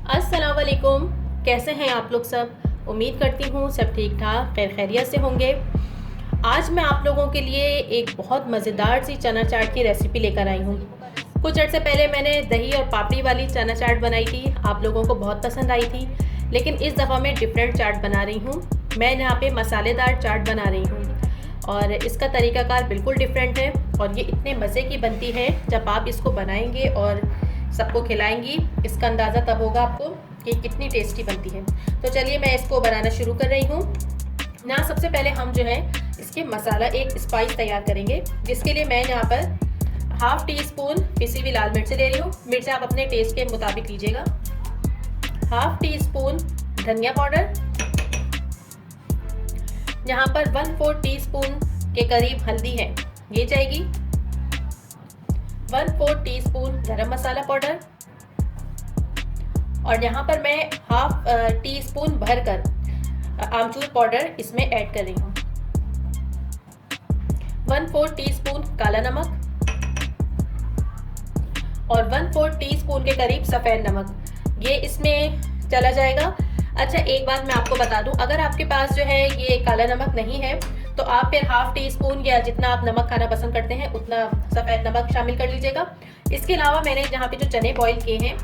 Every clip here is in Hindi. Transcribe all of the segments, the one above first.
अस्सलाम वालेकुम। कैसे हैं आप लोग सब। उम्मीद करती हूँ सब ठीक ठाक खैर खैरियत से होंगे। आज मैं आप लोगों के लिए एक बहुत मज़ेदार सी चना चाट की रेसिपी लेकर आई हूँ। कुछ अर्से पहले मैंने दही और पापड़ी वाली चना चाट बनाई थी, आप लोगों को बहुत पसंद आई थी। लेकिन इस दफ़ा मैं डिफरेंट चाट बना रही हूँ। मैं यहाँ पे मसालेदार चाट बना रही हूँ और इसका तरीक़ाकार बिल्कुल डिफरेंट है और ये इतने मज़े की बनती है। जब आप इसको बनाएंगे और सबको खिलाएंगी, इसका अंदाज़ा तब होगा आपको कि कितनी टेस्टी बनती है। तो चलिए मैं इसको बनाना शुरू कर रही हूँ ना। सबसे पहले हम जो है इसके मसाला एक स्पाइस तैयार करेंगे, जिसके लिए मैं यहाँ पर हाफ़ टी स्पून पिसी हुई लाल मिर्च ले रही हूँ। मिर्च आप अपने टेस्ट के मुताबिक लीजिएगा। हाफ़ टी स्पून धनिया पाउडर, यहाँ पर 1/4 टीस्पून के करीब हल्दी है, ये जाएगी। 1/4 टीस्पून गरम मसाला पाउडर और यहाँ पर मैं हाफ टी स्पून भरकर आमचूर पाउडर इसमें ऐड कर रही हूँ। 1/4 टीस्पून काला नमक और 1/4 टीस्पून के करीब सफ़ेद नमक, ये इसमें चला जाएगा। अच्छा, एक बात मैं आपको बता दूं, अगर आपके पास जो है ये काला नमक नहीं है तो आप फिर हाफ़ टी स्पून या जितना आप नमक खाना पसंद करते हैं उतना सफ़ेद नमक शामिल कर लीजिएगा। इसके अलावा मैंने जहाँ पे जो चने बॉईल किए हैं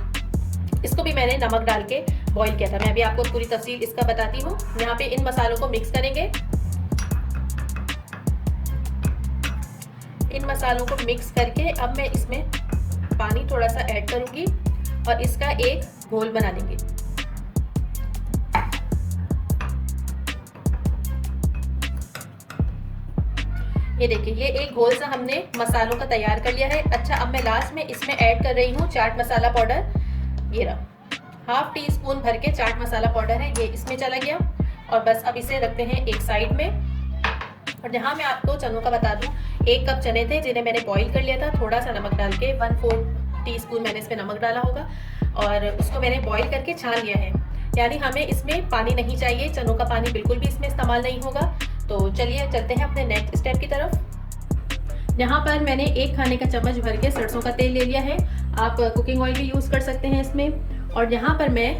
इसको भी मैंने नमक डाल के बॉईल किया था। मैं अभी आपको पूरी तफसील इसका बताती हूँ। यहाँ पे इन मसालों को मिक्स करेंगे। इन मसालों को मिक्स करके अब मैं इसमें पानी थोड़ा सा ऐड करूँगी और इसका एक घोल बना लेंगे। ये देखिए, ये एक घोल सा हमने मसालों का तैयार कर लिया है। अच्छा, अब मैं लास्ट में इसमें ऐड कर रही हूँ चाट मसाला पाउडर। ये रहा, हाफ़ टी स्पून भर के चाट मसाला पाउडर है, ये इसमें चला गया। और बस अब इसे रखते हैं एक साइड में। और यहाँ मैं आपको चनों का बता दूँ, 1 कप चने थे जिन्हें मैंने बॉईल कर लिया था थोड़ा सा नमक डाल के। 1/4 टीस्पून मैंने इसमें नमक डाला होगा और उसको मैंने बॉईल करके छान लिया है। यानी हमें इसमें पानी नहीं चाहिए, चनों का पानी बिल्कुल भी इसमें इस्तेमाल नहीं होगा। तो चलिए चलते हैं अपने नेक्स्ट स्टेप की तरफ। यहाँ पर मैंने 1 खाने का चम्मच भर के सरसों का तेल ले लिया है, आप कुकिंग ऑयल भी यूज़ कर सकते हैं इसमें। और यहाँ पर मैं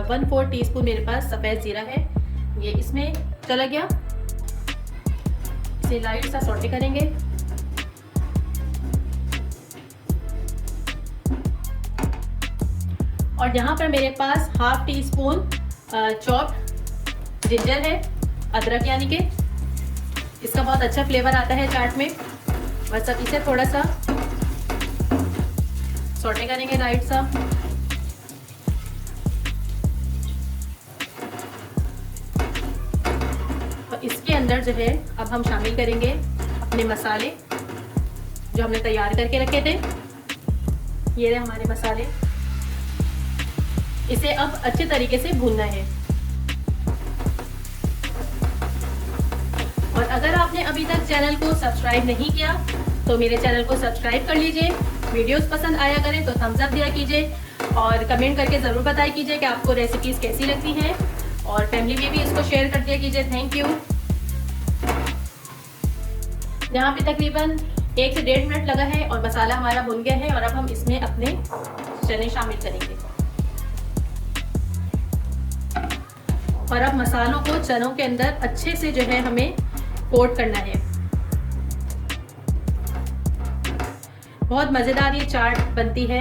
1/4 टीस्पून मेरे पास सफ़ेद ज़ीरा है, ये इसमें चला गया। इसे लाइट सा सौटे करेंगे। और यहाँ पर मेरे पास half teaspoon chopped ginger है, अदरक यानी कि इसका बहुत अच्छा फ्लेवर आता है चाट में। बस अब इसे थोड़ा सा सौटे करेंगे लाइट सा। तो इसके अंदर जो है अब हम शामिल करेंगे अपने मसाले जो हमने तैयार करके रखे थे। ये रहे हमारे मसाले, इसे अब अच्छे तरीके से भूनना है। और अगर आपने अभी तक चैनल को सब्सक्राइब नहीं किया तो मेरे चैनल को सब्सक्राइब कर लीजिए। वीडियोस पसंद आया करें तो थम्स अप दिया कीजिए और कमेंट करके ज़रूर बताया कीजिए कि आपको रेसिपीज़ कैसी लगती हैं और फैमिली में भी इसको शेयर कर दिया कीजिए। Thank you. यहाँ पे तकरीबन 1 से 1.5 मिनट लगा है और मसाला हमारा भुन गया है। और अब हम इसमें अपने चने शामिल करेंगे और अब मसालों को चनों के अंदर अच्छे से जो है हमें कोट करना है। बहुत मज़ेदार ये चाट बनती है।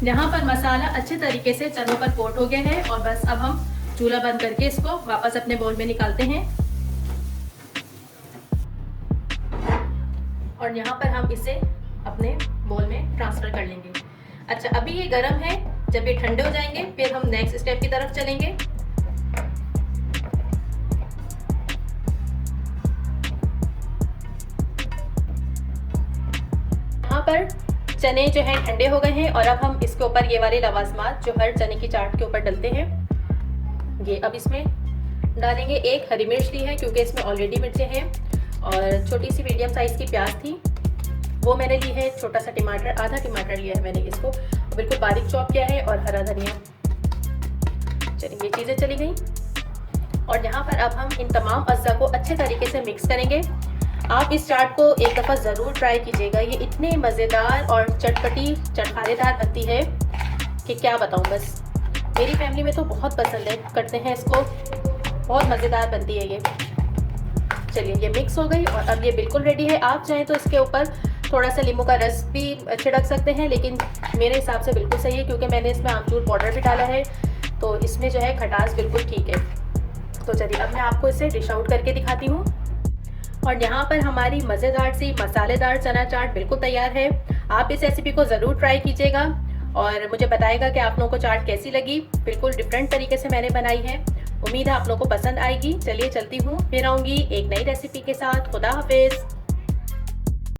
यहाँ पर मसाला अच्छे तरीके से चनों पर कोट हो गया है और बस अब हम चूल्हा बंद करके इसको वापस अपने बाउल में निकालते हैं। और यहाँ पर हम इसे अपने बाउल में ट्रांसफ़र कर लेंगे। अच्छा, अभी ये गर्म है, जब ये ठंडे हो जाएंगे फिर हम नेक्स्ट स्टेप की तरफ चलेंगे। यहाँ पर चने जो हैं ठंडे हो गए हैं और अब हम इसके ऊपर ये वाले लवाजमात जो हर चने की चाट के ऊपर डलते हैं, ये अब इसमें डालेंगे। 1 हरी मिर्च ली है क्योंकि इसमें ऑलरेडी मिर्चें हैं और छोटी सी मीडियम साइज़ की प्याज थी वो मैंने ली है। छोटा सा टमाटर, आधा टमाटर लिया है मैंने, इसको बिल्कुल बारीक चॉप किया है। और हरा धनिया। चलिए, ये चीज़ें चली गई और यहाँ पर अब हम इन तमाम अज्जा को अच्छे तरीके से मिक्स करेंगे। आप इस चाट को एक दफ़ा ज़रूर ट्राई कीजिएगा। ये इतने मज़ेदार और चटपटी चटखारेदार बनती है कि क्या बताऊँ बस। मेरी फैमिली में तो बहुत पसंद है, करते हैं इसको, बहुत मज़ेदार बनती है ये। चलिए ये मिक्स हो गई और अब ये बिल्कुल रेडी है। आप चाहें तो इसके ऊपर थोड़ा सा नींबू का रस भी छिड़क सकते हैं, लेकिन मेरे हिसाब से बिल्कुल सही है क्योंकि मैंने इसमें आमचूर पाउडर भी डाला है, तो इसमें जो है खटास बिल्कुल ठीक है। तो चलिए अब मैं आपको इसे डिश आउट करके दिखाती हूँ। और यहाँ पर हमारी मज़ेदार सी मसालेदार चना चाट बिल्कुल तैयार है। आप इस रेसिपी को ज़रूर ट्राई कीजिएगा और मुझे बताएगा कि आप लोगों को चाट कैसी लगी। बिल्कुल डिफरेंट तरीके से मैंने बनाई है, उम्मीद है आप लोगों को पसंद आएगी। चलिए चलती हूँ, फिर आऊँगी एक नई रेसिपी के साथ। खुदा हाफिज़।